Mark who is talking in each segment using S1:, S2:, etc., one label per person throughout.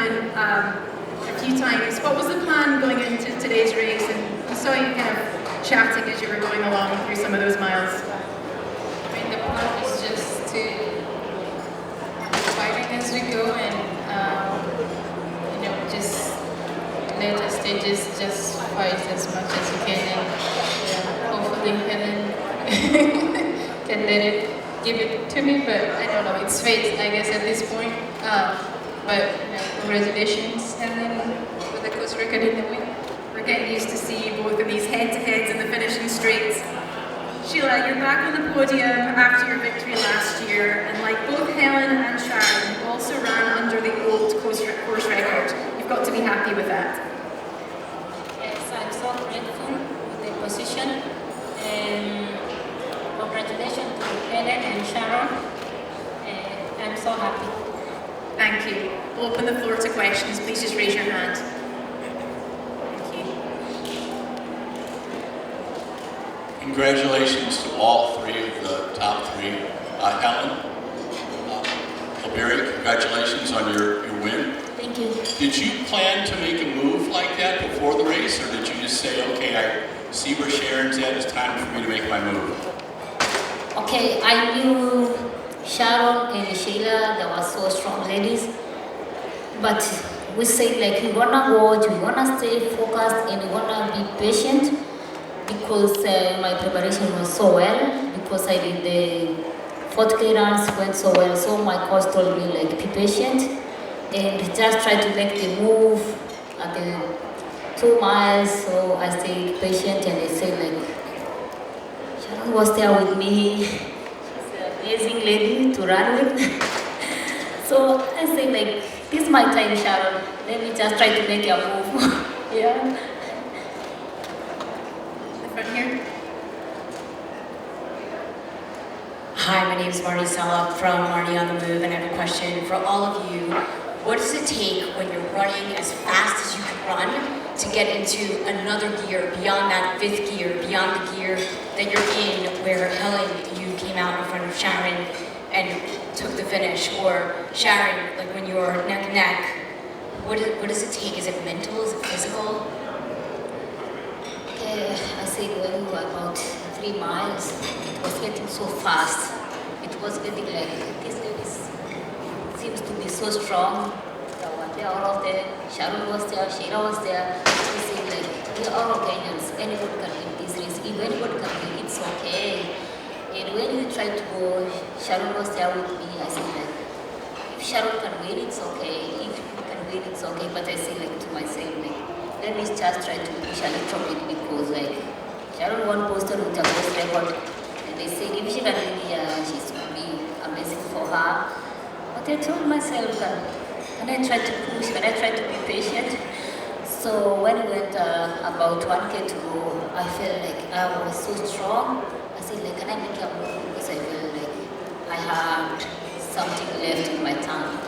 S1: Hellen a few times. What was the plan going into today's race? And I saw you kind of chatting as you were going along through some of those miles.
S2: I mean, the plan is just to fighting as we go and, just later stages, just fight as much as you can and hopefully Hellen can give it to me, but I don't know, it's fate, I guess, at this point. But congratulations, Hellen, for the course record in the win.
S1: We're getting used to see both of these head-to-heads in the finishing straights. Sheila, you're back on the podium after your victory last year, and like both Hellen and Sharon, you also ran under the old course record. You've got to be happy with that.
S3: Yes, I'm so grateful with the position, and congratulations to Hellen and Sharon. I'm so happy.
S1: Thank you. We'll open the floor to questions. Please just raise your hand. Thank you.
S4: Congratulations to all three of the top three. Hellen, Obiri, congratulations on your win.
S3: Thank you.
S4: Did you plan to make a move like that before the race, or did you just say, okay, I see where Sharon's at, it's time for me to make my move?
S3: Okay, I knew Sharon and Sheila, they were so strong ladies, but we said like we wanna watch, we wanna stay focused, and we wanna be patient because my preparation was so well, because I did the 40K runs went so well, so my coach told me like be patient and just try to make the move at the 2 miles. So I stayed patient and I said like Sharon was there with me. Amazing lady to run with. So I say like, this is my time, Sharon. Let me just try to make a move. Yeah.
S1: The front here.
S5: Hi, my name is Marty Sala from Marty on the Move, and I have a question for all of you. What does it take when you're running as fast as you can run to get into another gear, beyond that 5th gear, beyond the gear that you're in, where Hellen, you came out in front of Sharon and took the finish, or Sharon, like when you're neck and neck, what does it take? Is it mental? Is it physical?
S3: Okay, I said when we were about 3 miles, it was getting so fast. It was getting like, these ladies seems to be so strong. They are all there. Sharon was there, Sheila was there. We said like, we are all Kenyans. Anyone can win this race. If anyone can win, it's okay. And when we tried to go, Sharon was there with me. I said like, if Sharon can win, it's okay. If you can win, it's okay. But I said like to myself, like, let me just try to push a little bit, because like, Sharon won Boston with a post record. And they said if she can win here, she's going to be amazing for her. But I told myself that, and I tried to push, and I tried to be patient. So when we went about 1K to go, I felt like I was so strong. I said like, can I make a move? Because I felt like I had something left in my tongue.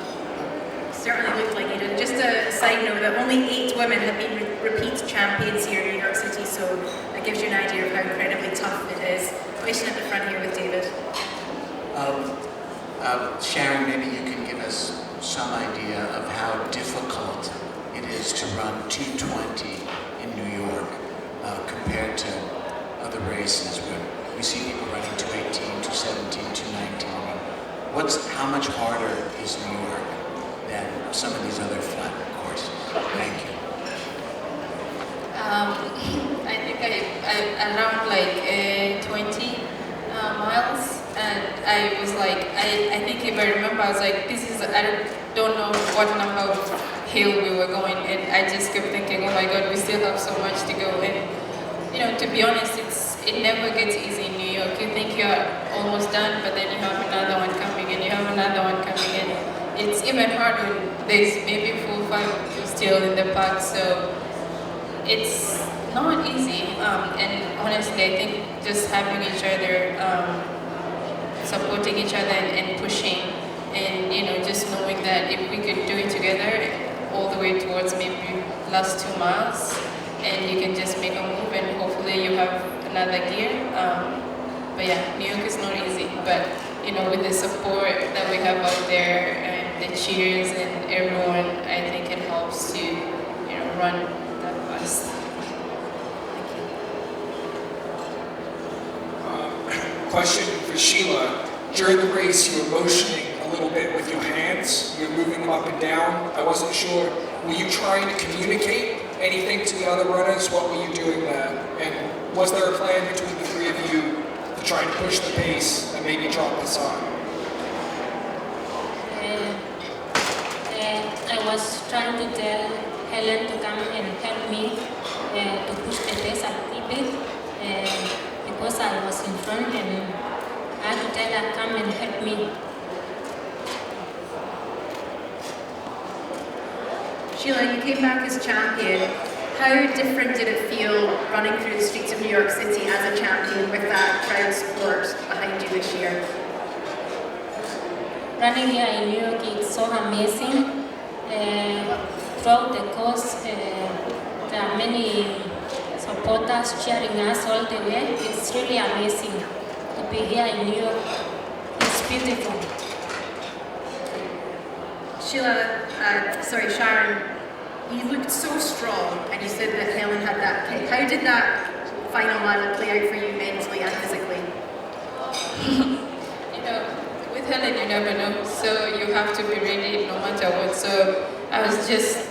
S1: Certainly looked like you did. Just a side note that only 8 women have been repeat champions here in New York City, so that gives you an idea of how incredibly tough it is. Question at the front here with David.
S6: Sharon, maybe you can give us some idea of how difficult it is to run 220 in New York compared to other races where we see people running 218, 217, 219. How much harder is New York than some of these other flat courses? Thank you.
S2: I think I around like 20 miles, and I was like, I think if I remember, I was like, I don't know what number of hill we were going, and I just kept thinking, oh my God, we still have so much to go. And to be honest, it never gets easy in New York. You think you're almost done, but then you have another one coming, and you have another one coming in. It's even harder when there's maybe 4 or 5 people still in the park, so it's not easy. And honestly, I think just having each other, supporting each other and pushing, and just knowing that if we could do it together all the way towards maybe last 2 miles, and you can just make a move, and hopefully you have another gear. But yeah, New York is not easy, but with the support that we have out there and the cheers and everyone, I think run that fast.
S7: Question for Sheila. During the race, you were motioning a little bit with your hands. You were moving them up and down. I wasn't sure. Were you trying to communicate anything to the other runners? What were you doing there? And was there a plan between the three of you to try and push the pace and maybe drop the sign?
S8: I was trying to tell Hellen to come and help me to push the pace a little bit because I was in front and I had to tell her come and help me.
S1: Sheila, you came back as champion. How different did it feel running through the streets of New York City as a champion with that crowd support behind you this year?
S8: Running here in New York is so amazing. Throughout the course, there are many supporters cheering us all the way. It's really amazing to be here in New York. It's beautiful.
S1: Sharon, you looked so strong and you said that Hellen had that kick. How did that final mile play out for you mentally and physically?
S2: With Hellen, you never know, so you have to be ready no matter what. So I was just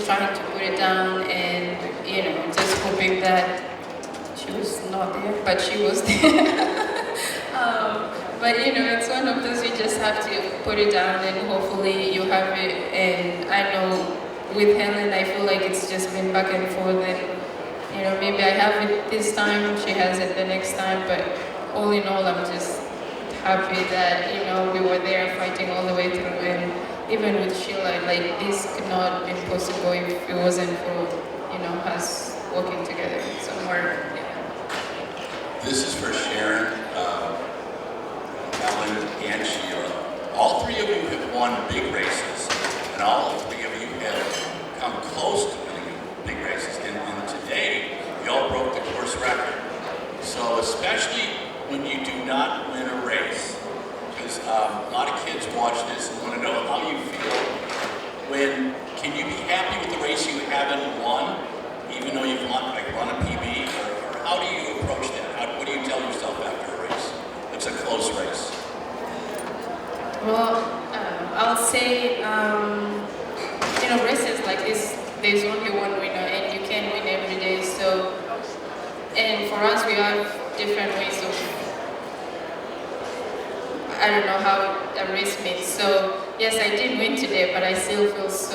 S2: trying to put it down and, just hoping that she was not there, but she was there. But it's one of those you just have to put it down and hopefully you have it. And I know with Hellen, I feel like it's just been back and forth and, maybe I have it this time, she has it the next time, but all in all, I'm just happy that, we were there fighting all the way through. And even with Sheila, this could not be possible if it wasn't for, us working together. So
S4: This is for Sharon, Hellen, and Sheila. All three of you have won big races, and all three of you have come close to winning big races. And today, you all broke the course record. So especially when you do not win a race, because a lot of kids watch this and want to know how you feel. Can you be happy with the race you haven't won, even though you've won a PB? Or how do you approach that? What do you tell yourself after a race? It's a close race.
S2: Well, I'll say, races like this, there's only one winner and you can't win every day. So, and for us, we have different ways of, I don't know how a race means. So, yes, I did win today, but I still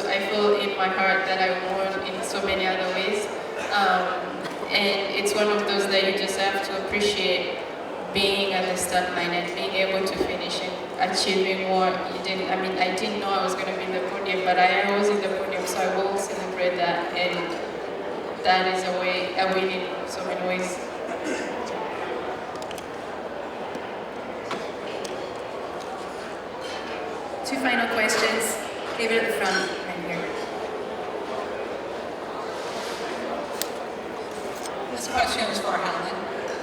S2: I feel in my heart that I won in so many other ways. And it's one of those that you just have to appreciate being at the start line and being able to finish and achieving more. I didn't know I was going to be in the podium, but I was in the podium, so I will celebrate that. And that is a win in so many ways.
S1: Two final questions. David at the front, right here.
S9: This question is for Hellen.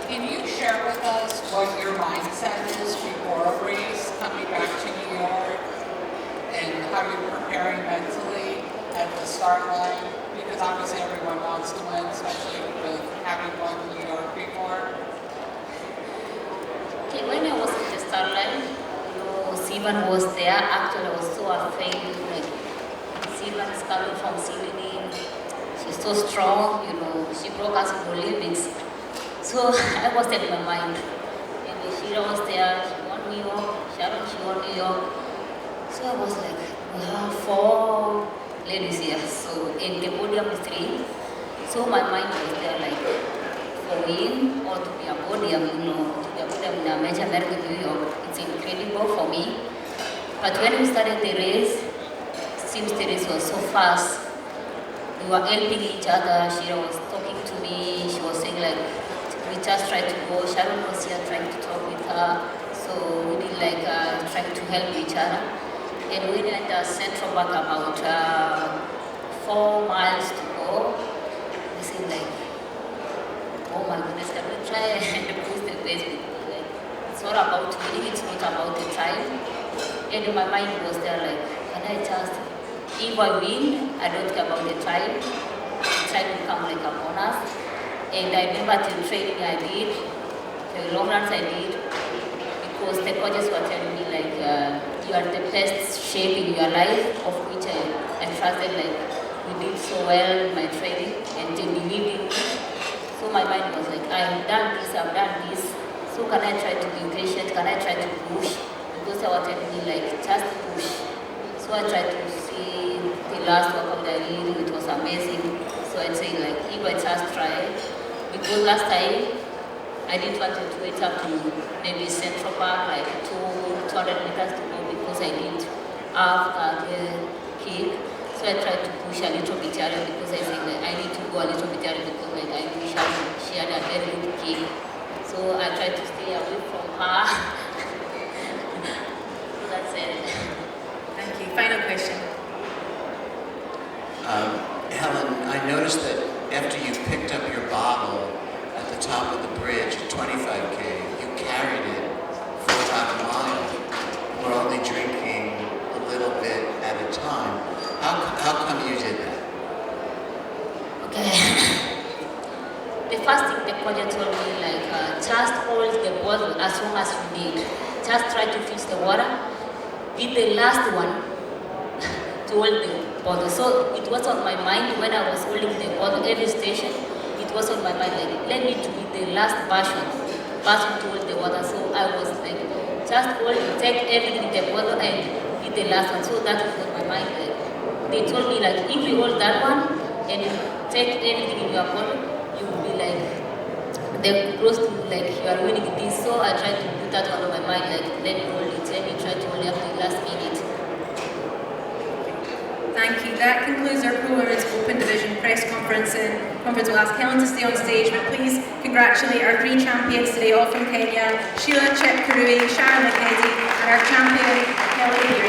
S9: Can you share with us what your mindset is before a race, coming back to New York, and how you're preparing mentally at the start line? Because obviously everyone wants to win, especially with having won New York before.
S3: Okay, when I was at the start line, Sivan was there. Actually, I was so afraid. Sivan is coming from CBD. She's so strong, she broke us in the Olympics. So I was in my mind. And Sheila was there, she won New York. Sharon, she won New York. So I was like, we have 4 ladies here. So in the podium is 3. So my mind was there for win or to be a podium, to be a podium in a major American New York. It's incredible for me. But when we started the race, it seems the race was so fast. We were helping each other. Sheila was talking to me. She was saying we just tried to go. Sharon was here trying to talk with her. So we did trying to help each other. And we went Central Park about 4 miles to go. We said oh my goodness, can we try and push the pace? It's not about winning, it's not about the time. And my mind was there can I just if I win, I don't care about the time. The time will come like a bonus. And I remember the training I did, the long runs I did, because the coaches were telling me like, you are the best shape in your life, of which I trusted, like, we did so well in my training, and they believed in me. So my mind was like, I have done this, I've done this, so can I try to be patient, can I try to push? Because they were telling me like, just push. So I tried to see the last workout I did, it was amazing. So I'd say like, if I just try, because last time, I didn't want to do it up to maybe Central Park, like 200 meters to go, because I didn't have the kick. So I tried to push a little bit earlier, because I said that I need to go a little bit earlier, because like I wish she had a very good kick. So I tried to stay away from her. So that's it.
S1: Thank you. Final question.
S6: Hellen, I noticed that after you picked up your bottle at the top of the bridge at 25K, you carried it for about a mile. We're only drinking a little bit at a time. How come you did that?
S3: Okay. The first thing the coach told me, like, just hold the bottle as long as you need. Just try to fix the water. Be the last one to hold the bottle. So it was on my mind when I was holding the bottle every station. It was on my mind, like, let me to be the last person to hold the water. So I was like, just hold, take everything in the bottle and be the last one. So that was on my mind. Like, they told me like, if you hold that one and take everything in your bottle, you will be like, they're close to like you are winning this. So I tried to put that one on my mind, like, let me hold it, let me try to hold it up to the last minute.
S1: Thank you. That concludes our Pro Women's Open Division press conference. Conference will ask Hellen to stay on stage, but please congratulate our 3 champions today, all from Kenya: Sheila, Chepkirui, Sharon, Lokedi, and our champion, Hellen.